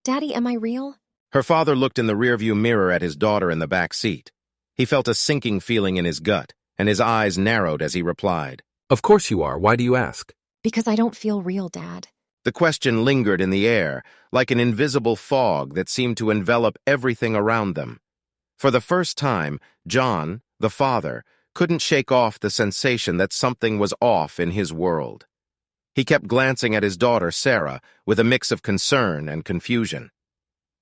Daddy, am I real? Her father looked in the rearview mirror at his daughter in the back seat. He felt a sinking feeling in his gut, and his eyes narrowed as he replied. Of course you are. Why do you ask? Because I don't feel real, Dad. The question lingered in the air, like an invisible fog that seemed to envelop everything around them. For the first time, John, the father, couldn't shake off the sensation that something was off in his world. He kept glancing at his daughter, Sarah, with a mix of concern and confusion.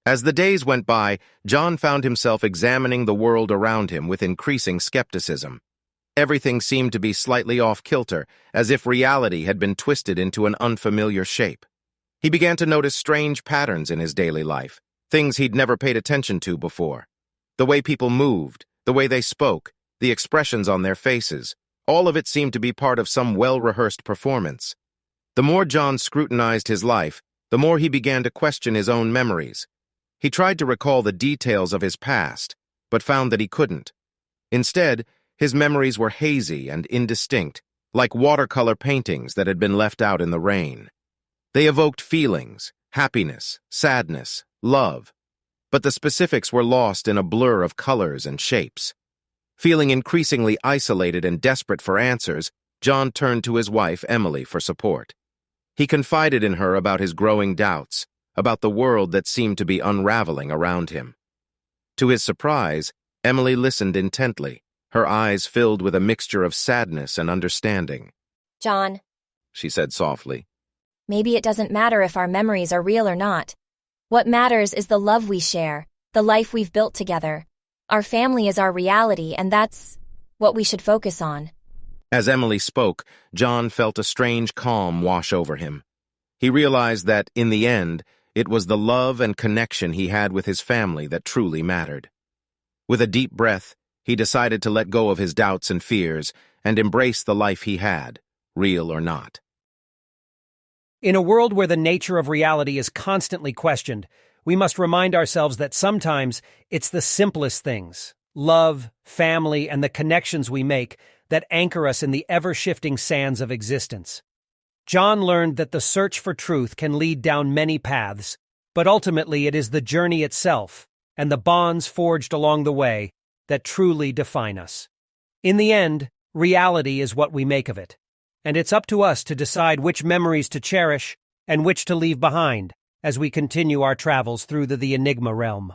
As the days went by, John found himself examining the world around him with increasing skepticism. Everything seemed to be slightly off-kilter, as if reality had been twisted into an unfamiliar shape. He began to notice strange patterns in his daily life, things he'd never paid attention to before. The way people moved, the way they spoke, the expressions on their faces, all of it seemed to be part of some well-rehearsed performance. The more John scrutinized his life, the more he began to question his own memories. He tried to recall the details of his past, but found that he couldn't. Instead, his memories were hazy and indistinct, like watercolor paintings that had been left out in the rain. They evoked feelings, happiness, sadness, love, but the specifics were lost in a blur of colors and shapes. Feeling increasingly isolated and desperate for answers, John turned to his wife, Emily, for support. He confided in her about his growing doubts, about the world that seemed to be unraveling around him. To his surprise, Emily listened intently, her eyes filled with a mixture of sadness and understanding. John, She said softly. maybe it doesn't matter if our memories are real or not. What matters is the love we share, the life we've built together. Our family is our reality, and that's what we should focus on. As Emily spoke, John felt a strange calm wash over him. He realized that, in the end, it was the love and connection he had with his family that truly mattered. With a deep breath, he decided to let go of his doubts and fears and embrace the life he had, real or not. In a world where the nature of reality is constantly questioned, we must remind ourselves that sometimes it's the simplest things, love, family, and the connections we make, that anchor us in the ever-shifting sands of existence. John learned that the search for truth can lead down many paths, but ultimately it is the journey itself and the bonds forged along the way that truly define us. In the end, reality is what we make of it, and it's up to us to decide which memories to cherish and which to leave behind as we continue our travels through the Enigma realm.